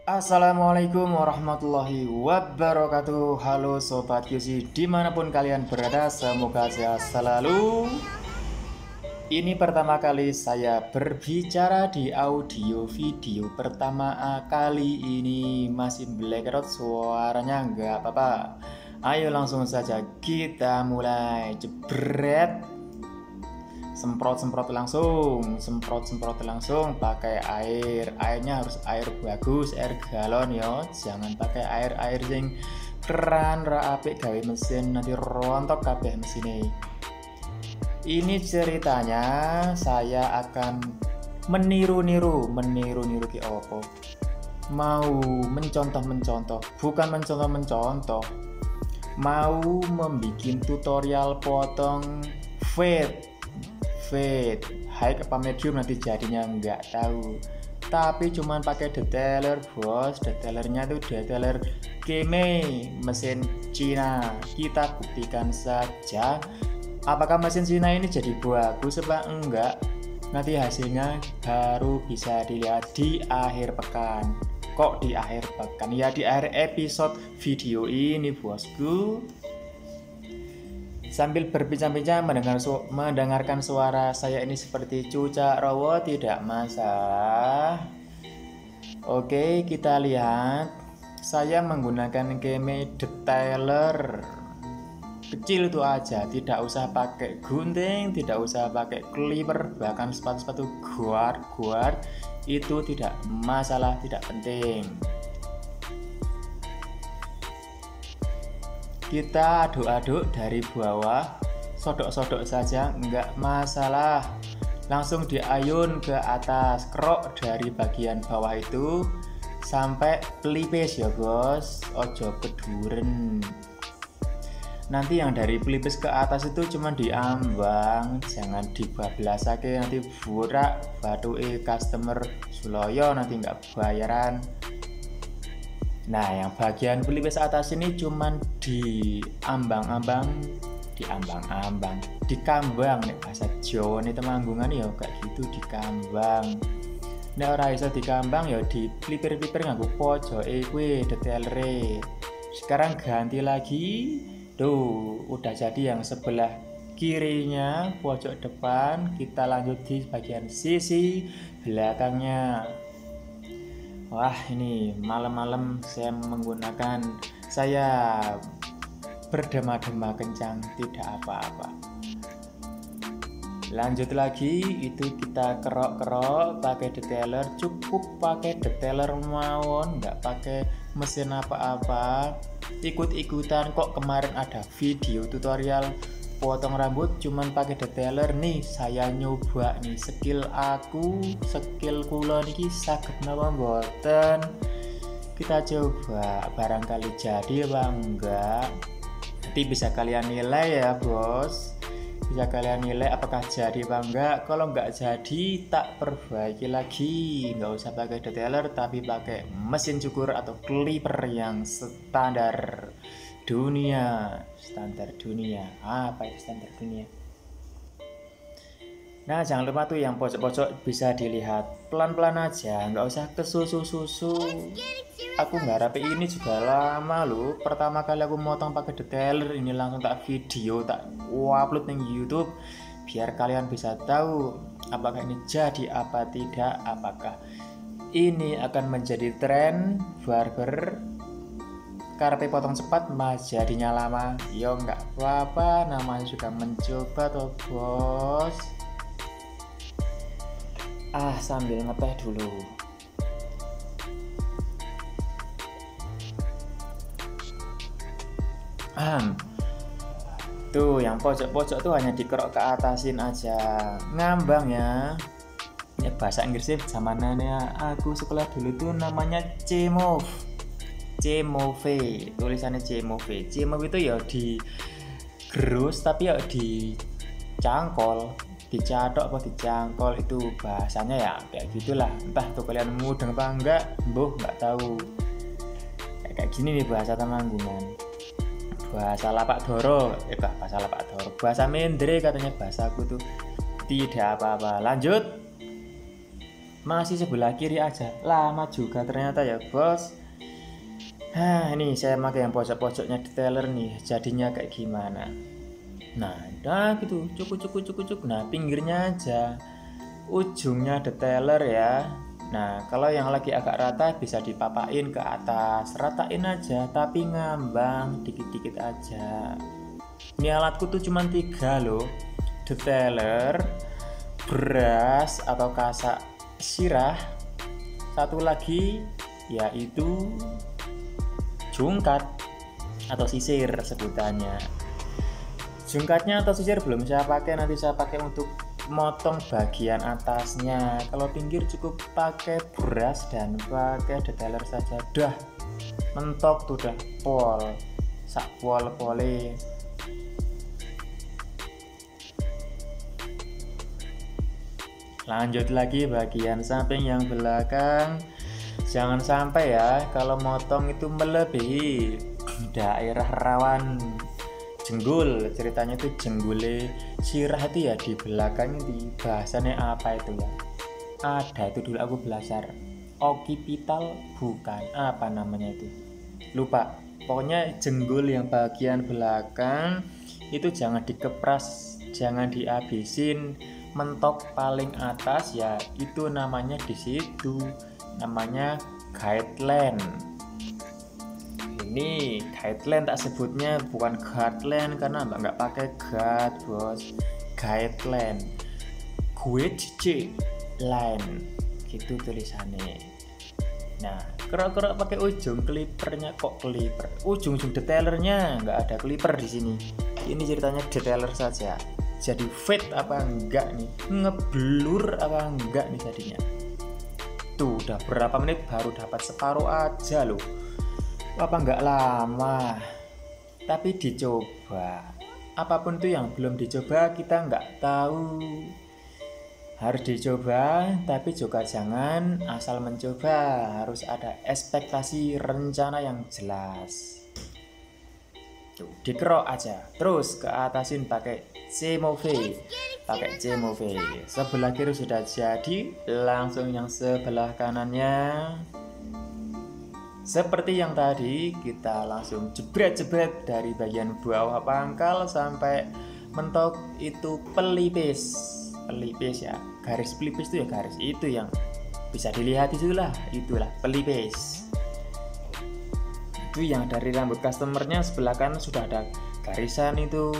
Assalamualaikum warahmatullahi wabarakatuh. Halo Sobat QC dimanapun kalian berada, semoga sehat selalu. Ini pertama kali saya berbicara di audio video pertama kali ini. Masih black out suaranya, nggak apa-apa. Ayo langsung saja kita mulai. Jebret. Semprot semprot langsung pakai airnya harus air bagus, air galon ya, jangan pakai air sing keran ra apik gawe mesin nanti rontok kabeh mesin ini. Ceritanya saya akan meniru ki opo, mau mencontoh bukan mencontoh, mau membuat tutorial potong fade high apa medium nanti jadinya nggak tahu, tapi cuman pakai detailer bos. Detailernya tuh detailer Keme mesin Cina. Kita buktikan saja apakah mesin Cina ini jadi bagus apa enggak. Nanti hasilnya baru bisa dilihat di akhir pekan. Kok di akhir pekan? Ya di akhir episode video ini bosku. Sambil berbincang-bincang mendengarkan suara saya ini seperti cucak rawa tidak masalah. Oke, kita lihat. Saya menggunakan Keme detailer kecil itu aja, tidak usah pakai gunting, tidak usah pakai clipper, bahkan sepatu-sepatu guard itu tidak masalah, tidak penting. Kita aduk-aduk dari bawah, sodok-sodok saja enggak masalah. Langsung diayun ke atas, kerok dari bagian bawah itu sampai pelipis ya bos, ojo keduren. Nanti yang dari pelipis ke atas itu cuma diambang, jangan dibablasake, nanti burak batuke customer Suloyo nanti enggak bayaran. Nah, yang bagian pelipis atas ini cuman diambang-ambang, dikambang nih bahasa Jawa nih Temanggungan ya kayak gitu, dikambang. Nek ora iso dikambang ya dipelipir-pelipir nganggo pojoke kuwi detailere. Sekarang ganti lagi. Tuh, udah jadi yang sebelah kirinya pojok depan, kita lanjut di bagian sisi belakangnya. Wah, ini malam-malam saya berdema-dema kencang, tidak apa-apa. Lanjut lagi, itu kita kerok pakai detailer, cukup pakai detailer mawon, nggak pakai mesin apa-apa. Ikut-ikutan kok kemarin ada video tutorial potong rambut cuman pakai detailer. Nih saya nyoba nih, skill kula niki saged napa mboten, kita coba barangkali jadi apa enggak. Nanti bisa kalian nilai ya bos, bisa kalian nilai apakah jadi apa enggak. Kalau enggak jadi tak perbaiki lagi, nggak usah pakai detailer tapi pakai mesin cukur atau clipper yang standar dunia. Apa itu standar dunia? Nah, jangan lupa tuh yang pojok-pojok bisa dilihat pelan-pelan aja, nggak usah kesusu-susu. Aku nggak rapi ini juga lama loh. Pertama kali aku motong pakai detailer ini langsung tak video, tak upload di YouTube biar kalian bisa tahu apakah ini jadi apa tidak, apakah ini akan menjadi tren barber karepe potong cepat mas jadinya lama. Yo nggak apa-apa, namanya juga mencoba toh bos. Sambil ngeteh dulu. Tuh yang pojok-pojok tuh hanya dikerok ke atasin aja, ngambang ya. Ya bahasa Inggrisnya zamannya aku sekolah dulu tuh namanya C-move, tulisannya C-move itu ya di gerus tapi ya di cangkol, dicadok apa dicangkol, itu bahasanya ya kayak gitulah. Entah tuh kalian mudeng apa enggak, nggak tahu. Kayak gini nih bahasa Temanggungan. Bahasa Lapak Doro, bahasa Mendre katanya bahasaku tuh. Tidak apa-apa, lanjut. masih sebelah kiri aja, lama juga ternyata ya bos. Ini saya pakai yang pojok-pojoknya detailer nih, jadinya kayak gimana. Nah gitu, cukup. Nah pinggirnya aja, ujungnya detailer ya. Nah kalau yang lagi agak rata bisa dipapain ke atas, ratain aja tapi ngambang dikit-dikit aja. Ini alatku tuh cuma 3 loh, detailer, beras atau kasak sirah, satu lagi yaitu jungkat atau sisir sebutannya. Jungkatnya atau sisir belum saya pakai, nanti saya pakai untuk motong bagian atasnya. Kalau pinggir cukup pakai beras dan pakai detailer saja, dah mentok tuh, dah pol sak pole. Lanjut lagi bagian samping yang belakang. Jangan sampai ya kalau motong itu melebihi daerah rawan jenggul. Ceritanya itu jenggule sirah itu ya di belakang, di bahasanya apa itu ya, ada itu dulu aku belajar, occipital bukan, apa namanya itu lupa. Pokoknya jenggul yang bagian belakang itu jangan dikepras, jangan dihabisin, mentok paling atas ya, itu namanya di situ namanya guideline. Ini guideline tak sebutnya, bukan guideline karena nggak pakai guard bos, guideline, line gitu tulisannya. Nah kerok pakai ujung clippernya, kok clipper, ujung detailernya nggak ada clipper di sini. Ini ceritanya detailer saja. Jadi fade apa enggak nih, ngeblur apa enggak nih jadinya. Tuh udah berapa menit baru dapat separuh aja loh, apa enggak lama. Tapi dicoba, apapun tuh yang belum dicoba kita enggak tahu, harus dicoba. Tapi juga jangan asal mencoba, harus ada ekspektasi, rencana yang jelas. Tuh, dikerok aja, terus ke atasin pakai C-Move. Sebelah kiri sudah jadi, langsung yang sebelah kanannya seperti yang tadi, kita langsung jebret dari bagian bawah pangkal sampai mentok itu pelipis ya, garis pelipis itu ya, garis itu yang bisa dilihat itulah pelipis. Itu yang dari rambut customernya sebelah kanan sudah ada garisan, itu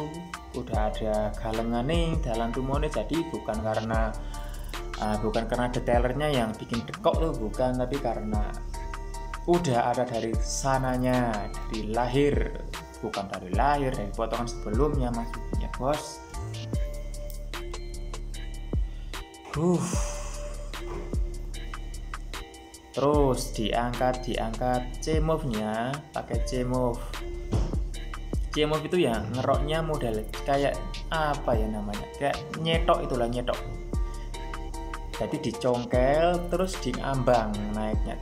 udah ada galengan nih dalam tumone. Jadi bukan karena detailernya yang bikin dekok tuh, bukan, tapi karena udah ada dari sananya, dari lahir, dari potongan sebelumnya maksudnya bos. Terus diangkat C-Move-nya, pakai C-Move. C-Move itu ya ngeroknya model kayak apa ya namanya, kayak nyetok itulah, nyetok. Jadi dicongkel terus diambang naiknya,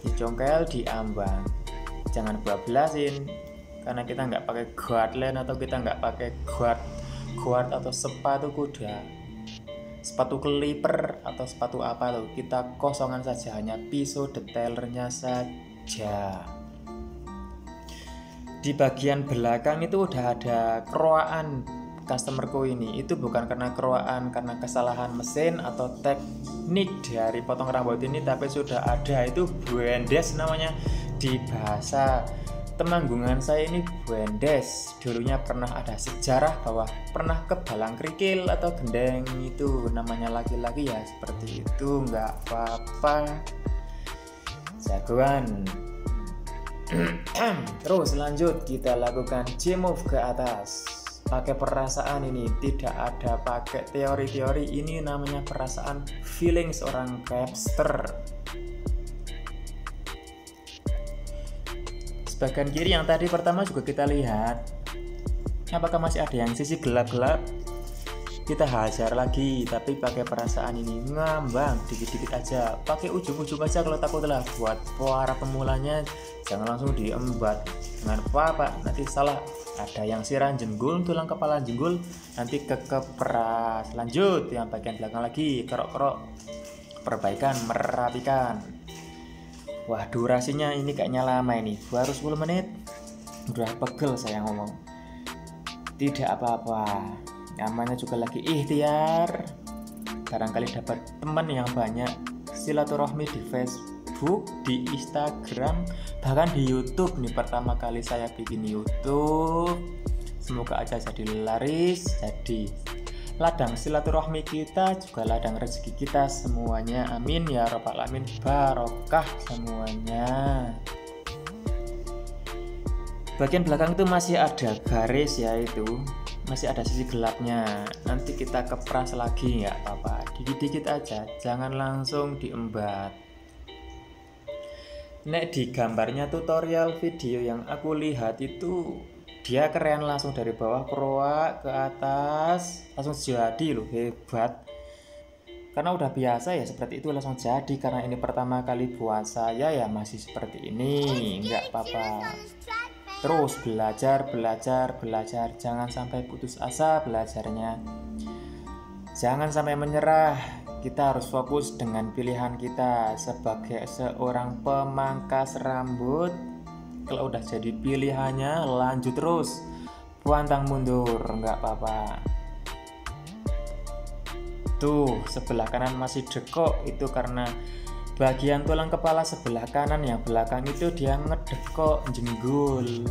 dicongkel diambang, jangan bablasin karena kita nggak pakai guideline atau kita nggak pakai guard atau sepatu kuda, sepatu clipper atau sepatu apa tuh, kita kosongan saja, hanya pisau detailernya saja. Di bagian belakang itu udah ada keroaan customerku ini. Itu bukan karena keroaan karena kesalahan mesin atau teknik dari potong rambut ini, tapi sudah ada, itu buendes namanya di bahasa Temanggungan saya ini, buendes. Dulunya pernah ada sejarah bahwa pernah ke balang kerikil atau gendeng, itu namanya laki-laki ya, seperti itu, nggak apa-apa, jagoan. Terus lanjut kita lakukan C-Move ke atas, pakai perasaan ini, tidak ada pakai teori-teori, ini namanya perasaan, feeling seorang capster. Sebagian kiri yang tadi pertama juga kita lihat, apakah masih ada yang sisi gelap-gelap, kita hajar lagi, tapi pakai perasaan ini, ngambang dikit-dikit aja, pakai ujung-ujung aja kalau takut lah. Buat para pemulanya jangan langsung diembat dengan apa, nanti salah, ada yang sirah jenggul, tulang kepala jenggul, nanti kekepras. Lanjut yang bagian belakang lagi, kerok-kerok perbaikan, merapikan. Wah, durasinya ini kayaknya lama ini, baru 10 menit udah pegel saya ngomong. Tidak apa-apa, namanya juga lagi ikhtiar. Barangkali dapat teman yang banyak, silaturahmi di Facebook, di Instagram, bahkan di YouTube. Nih pertama kali saya bikin YouTube. Semoga aja jadi laris, jadi ladang silaturahmi kita, juga ladang rezeki kita semuanya. Amin ya rabbal alamin, barokah semuanya. Bagian belakang itu masih ada garis ya, itu masih ada sisi gelapnya. Nanti kita kepras lagi, nggak apa-apa, dikit-dikit aja, jangan langsung diembat. Nek di gambarnya tutorial video yang aku lihat itu dia keren, langsung dari bawah keroak ke atas langsung jadi loh, hebat. Karena udah biasa ya seperti itu langsung jadi. Karena ini pertama kali buat saya ya masih seperti ini, nggak apa-apa. Terus belajar, jangan sampai putus asa belajarnya, jangan sampai menyerah. Kita harus fokus dengan pilihan kita sebagai seorang pemangkas rambut. Kalau udah jadi pilihannya, lanjut terus, pantang mundur, nggak apa-apa. Tuh, sebelah kanan masih dekok, itu karena bagian tulang kepala sebelah kanan yang belakang itu dia ngedekok, jenggul,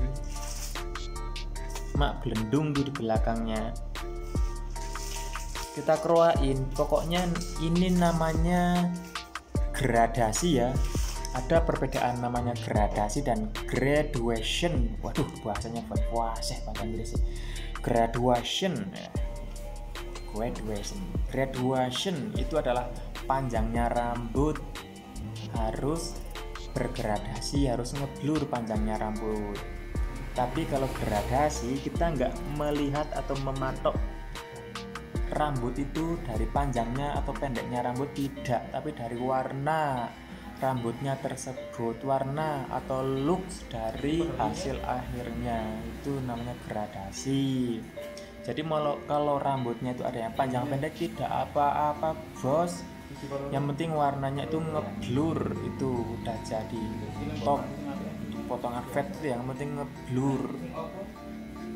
mak belendung tuh di belakangnya. Kita keroain, pokoknya ini namanya gradasi ya. Ada perbedaan namanya gradasi dan graduation. Waduh, bahasanya bahasa Inggris. Graduation. Graduation itu adalah panjangnya rambut harus bergradasi, harus ngeblur panjangnya rambut. Tapi kalau gradasi kita nggak melihat atau mematok rambut itu dari panjangnya atau pendeknya rambut, tidak, tapi dari warna rambutnya tersebut, warna atau looks dari hasil akhirnya, itu namanya gradasi. Jadi kalau rambutnya itu ada yang panjang pendek tidak apa-apa bos, yang penting warnanya itu ngeblur, itu udah jadi top potongan fade itu yang penting ngeblur.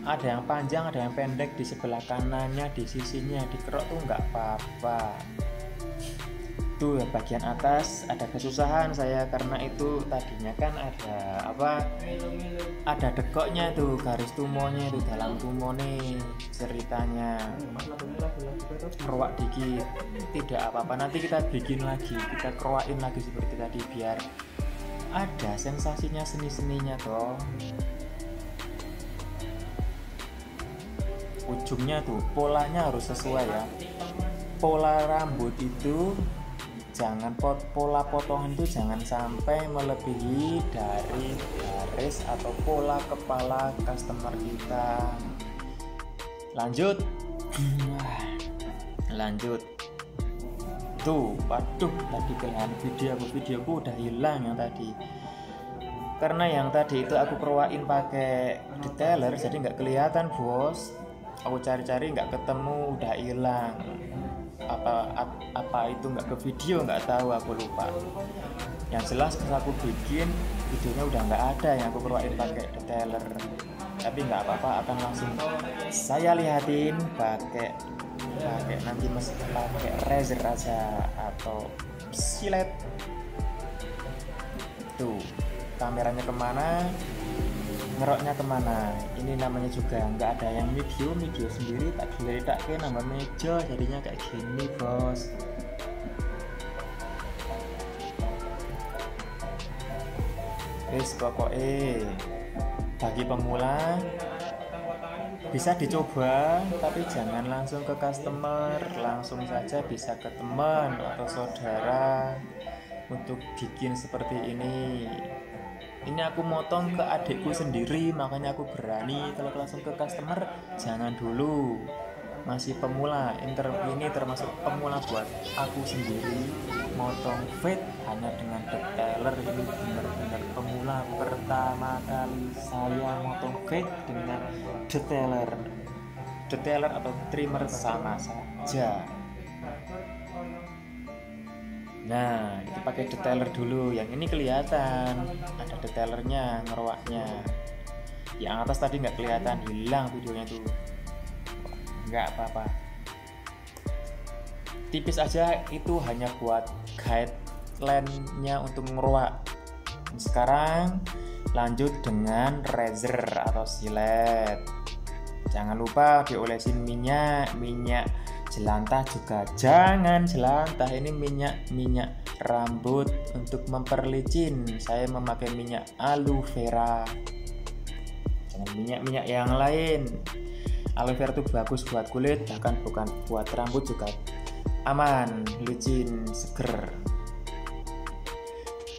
Ada yang panjang ada yang pendek, di sebelah kanannya, di sisinya dikerok tuh nggak apa-apa. Tuh bagian atas ada kesusahan saya karena itu tadinya kan ada dekoknya tuh, garis tumonya itu, dalam tumone ceritanya keroak dikit, tidak apa-apa, nanti kita bikin lagi, kita keroakin lagi seperti tadi biar ada sensasinya, seni-seninya toh. Ujungnya tuh polanya harus sesuai ya, pola rambut itu jangan pola potongan itu jangan sampai melebihi dari garis atau pola kepala customer kita. Lanjut tuh, waduh, tadi pilihan videoku udah hilang yang tadi, karena yang tadi itu aku keroakin pakai detailer jadi nggak kelihatan bos. Aku cari-cari nggak ketemu, udah hilang. Apa itu nggak ke video, nggak tahu, aku lupa. Yang jelas pas aku bikin videonya udah nggak ada yang aku keroakin pakai detailer, tapi nggak apa-apa, akan langsung saya lihatin pakai nanti masih pakai razor aja atau silet. Tuh kameranya kemana, ngeroknya kemana, ini namanya juga nggak ada yang video sendiri, tak diletakkan nambah meja jadinya kayak gini bos. Pokoknya bagi pemula bisa dicoba, tapi jangan langsung ke customer, langsung saja bisa ke teman atau saudara untuk bikin seperti ini. Ini aku motong ke adikku sendiri, makanya aku berani. Kalau langsung ke customer jangan dulu, masih pemula. Ini termasuk pemula buat aku sendiri. Motong fade hanya dengan detailer, ini benar-benar pemula. Pertama kali saya motong fade dengan detailer atau trimmer sama saja. Nah, itu pakai detailer dulu. Yang ini kelihatan ada detailernya, ngerowaknya. Yang atas tadi nggak kelihatan, hilang videonya tuh. Nggak apa-apa. Tipis aja, itu hanya buat guideline-nya untuk ngerowak. Sekarang lanjut dengan razor atau silet. Jangan lupa diolesin minyak jelantah juga jangan jelantah. Ini minyak rambut untuk memperlicin. Saya memakai minyak aloe vera, jangan minyak yang lain. Aloe vera itu bagus buat kulit, bahkan bukan buat rambut juga aman, licin, seger.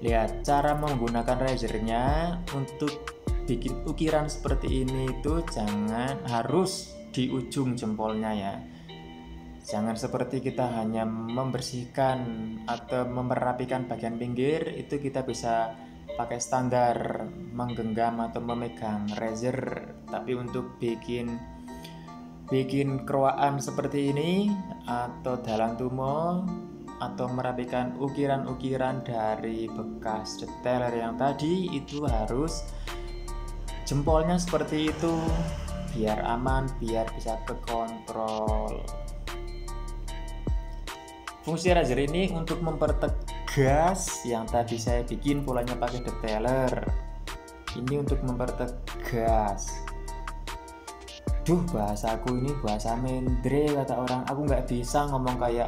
Lihat cara menggunakan razornya. Untuk bikin ukiran seperti ini itu jangan harus di ujung jempolnya ya. Jangan seperti kita hanya membersihkan atau merapikan bagian pinggir. Itu kita bisa pakai standar menggenggam atau memegang razor. Tapi untuk bikin kerowaan seperti ini atau dalang tumo atau merapikan ukiran-ukiran dari bekas detailer yang tadi, itu harus jempolnya seperti itu biar aman, biar bisa kekontrol. Fungsi razor ini untuk mempertegas. Yang tadi saya bikin polanya pakai detailer, ini untuk mempertegas. Bahasaku ini bahasa mendre kata orang. Aku nggak bisa ngomong kayak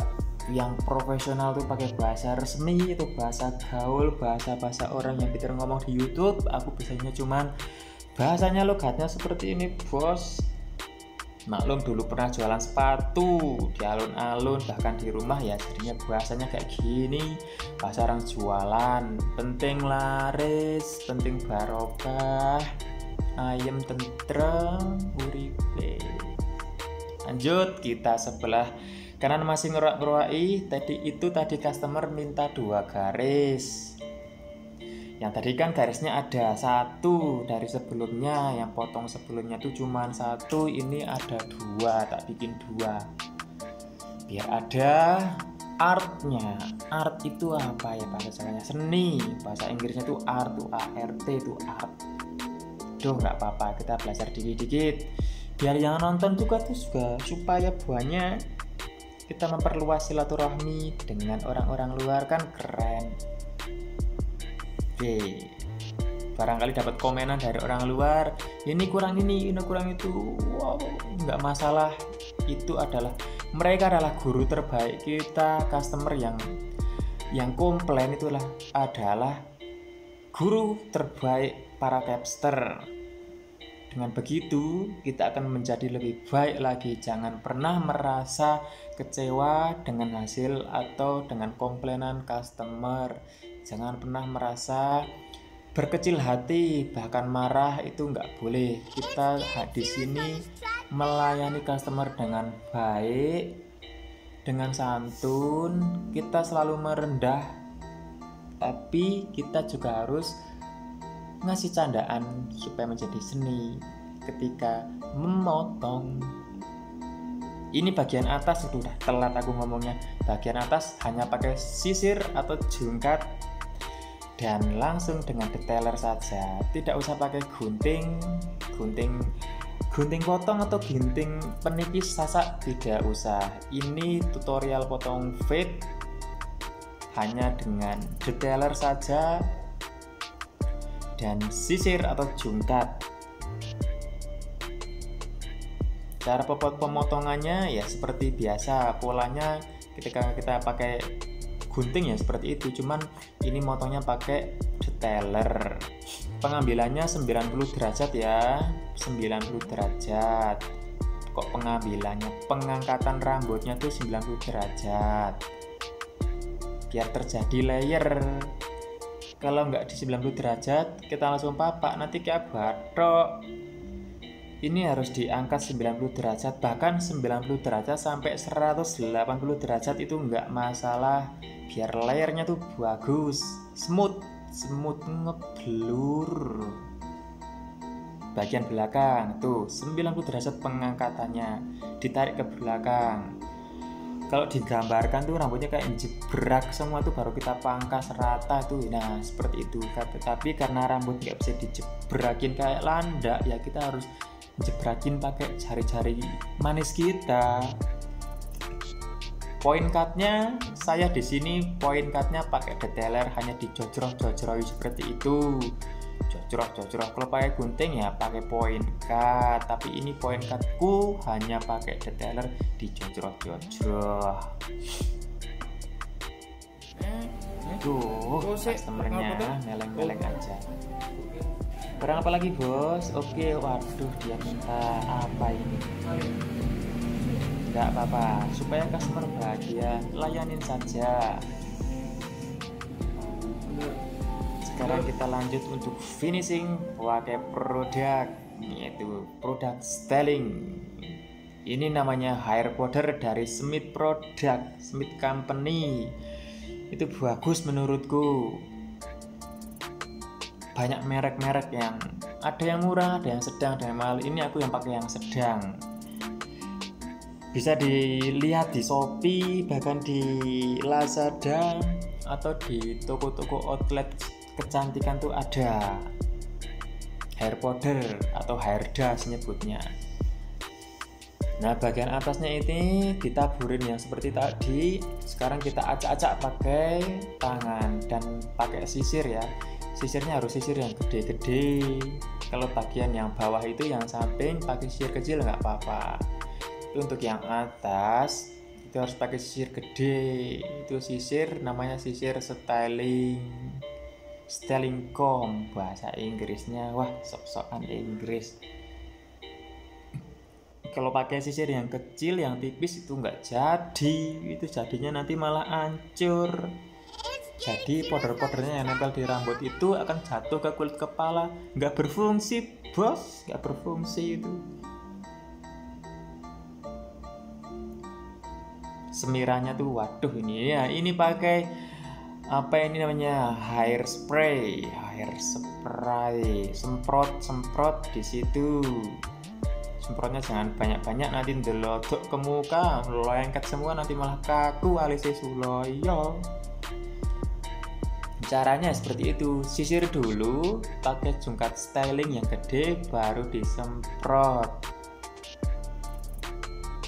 yang profesional tuh pakai bahasa resmi, itu bahasa gaul, bahasa orang yang pintar ngomong di YouTube. Aku bisanya cuman bahasanya logatnya seperti ini, bos. Maklum dulu pernah jualan sepatu di alun-alun, bahkan di rumah ya, jadinya bahasanya kayak gini. Bahasa orang jualan, penting laris, penting barokah, ayam tentrem, uripe. Lanjut, kita sebelah kanan masih ngerowai. Tadi customer minta 2 garis. Yang tadi kan garisnya ada 1 dari sebelumnya, yang potong sebelumnya tuh cuma 1, ini ada 2, tak bikin 2 biar ada artnya. Art itu apa ya bahasa Jawanya? Seni. Bahasa Inggrisnya tuh art, tuh ART, tuh art. Nggak apa-apa, kita belajar dikit-dikit biar yang nonton juga supaya banyak. Kita memperluas silaturahmi dengan orang-orang luar, kan keren. Oke, barangkali dapat komenan dari orang luar, ini kurang ini kurang itu. Wow, nggak masalah. Itu mereka adalah guru terbaik kita. Customer yang komplain adalah guru terbaik para capster. Dengan begitu kita akan menjadi lebih baik lagi. Jangan pernah merasa kecewa dengan hasil atau dengan komplainan customer. Jangan pernah merasa berkecil hati, bahkan marah. Itu nggak boleh. Kita di sini melayani customer dengan baik, dengan santun. Kita selalu merendah, tapi kita juga harus ngasih candaan supaya menjadi seni ketika memotong. Ini bagian atas itu udah telat aku ngomongnya. Bagian atas hanya pakai sisir atau jungkat dan langsung dengan detailer saja. Tidak usah pakai gunting potong atau gunting penipis sasak, tidak usah. Ini tutorial potong fade hanya dengan detailer saja dan sisir atau jungkat. Cara pemotongannya ya seperti biasa, polanya ketika kita pakai gunting ya seperti itu, cuman ini motongnya pakai detailer. Pengambilannya 90 derajat ya, 90 derajat. Kok pengambilannya, pengangkatan rambutnya tuh 90 derajat biar terjadi layer. Kalau nggak di 90 derajat kita langsung papak, nanti kayak batok. Ini harus diangkat 90 derajat, bahkan 90 derajat sampai 180 derajat itu nggak masalah, biar layernya tuh bagus, smooth ngeblur. Bagian belakang tuh 90 derajat pengangkatannya, ditarik ke belakang. kalau digambarkan tuh rambutnya kayak jebrak semua tuh, baru kita pangkas rata tuh. Nah seperti itu. Tapi karena rambut nggak bisa dijebrakin kayak landak ya, kita harus jebrakin pakai jari-jari manis kita. Point cutnya saya di sini point cutnya pakai detailer, hanya dijojrok-jojroi seperti itu. Jojrok. Kalau pakai gunting ya pakai point cut, tapi ini point cutku hanya pakai detailer, dijojrok-jojrok. Aduh, customernya meleng-meleng aja. Kurang apa lagi bos? Oke, waduh dia minta apa ini? Enggak apa-apa, supaya customer bahagia, layanin saja. Sekarang kita lanjut untuk finishing pakai produk, yaitu produk styling. Ini namanya hair powder dari Smith Product, Smith Company. Itu bagus menurutku. Banyak merek-merek yang ada yang murah, ada yang sedang, ada yang mahal. Ini aku yang pakai yang sedang. Bisa dilihat di Shopee, bahkan di Lazada atau di toko-toko outlet kecantikan tuh ada hair powder atau hair dust nyebutnya. Nah bagian atasnya ini ditaburin yang seperti tadi. Sekarang kita acak-acak pakai tangan dan pakai sisir ya. Sisirnya harus sisir yang gede-gede. Kalau bagian yang bawah itu, yang samping pakai sisir kecil nggak apa-apa. Untuk yang atas itu harus pakai sisir gede. Itu sisir namanya sisir styling comb bahasa Inggrisnya. Wah sok-sokan Inggris. Kalau pakai sisir yang kecil, yang tipis itu nggak jadi. Itu jadinya nanti malah hancur. Jadi powder-powdernya yang nempel di rambut itu akan jatuh ke kulit kepala. Nggak berfungsi bos, nggak berfungsi itu. Semirannya tuh waduh ini ya, ini pakai apa ini namanya hair spray, semprot di situ. Semprotnya jangan banyak-banyak, nanti ndelodok ke muka, lengket semua, nanti malah kaku alisnya suloyo. Caranya seperti itu, sisir dulu pakai jungkat styling yang gede, baru disemprot.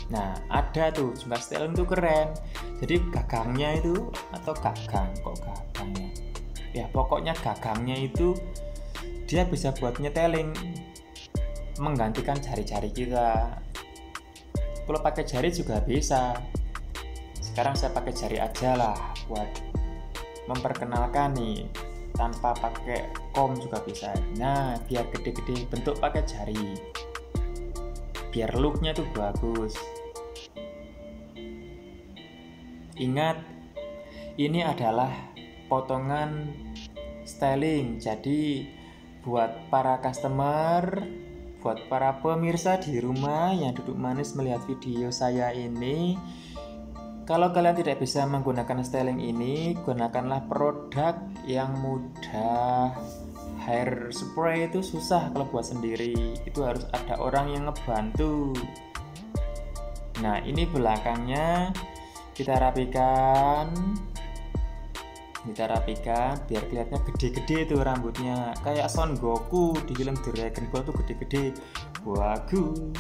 Nah ada tuh jungkat styling tuh keren. Jadi gagangnya itu, atau gagangnya ya, pokoknya gagangnya itu dia bisa buat nyeteling, menggantikan jari-jari kita. Kalau pakai jari juga bisa. Sekarang saya pakai jari aja lah buat memperkenalkan nih, tanpa pakai comb juga bisa. Nah biar gede-gede bentuk pakai jari, biar looknya tuh bagus. Ingat, ini adalah potongan styling. Jadi buat para customer, buat para pemirsa di rumah yang duduk manis melihat video saya ini, kalau kalian tidak bisa menggunakan styling ini, gunakanlah produk yang mudah. Hair spray itu susah kalau buat sendiri, itu harus ada orang yang ngebantu. Nah ini belakangnya kita rapikan biar kelihatannya gede-gede tuh rambutnya, kayak Son Goku di film Dragon Ball tuh gede-gede. Bagus,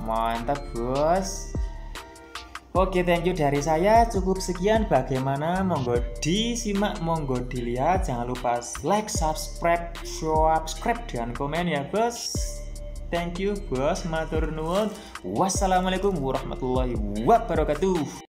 mantap bos. Oke, thank you dari saya, cukup sekian. Bagaimana, monggo disimak, monggo dilihat. Jangan lupa like, subscribe dan komen ya bos. Thank you bos, matur nuwun. Wassalamualaikum warahmatullahi wabarakatuh.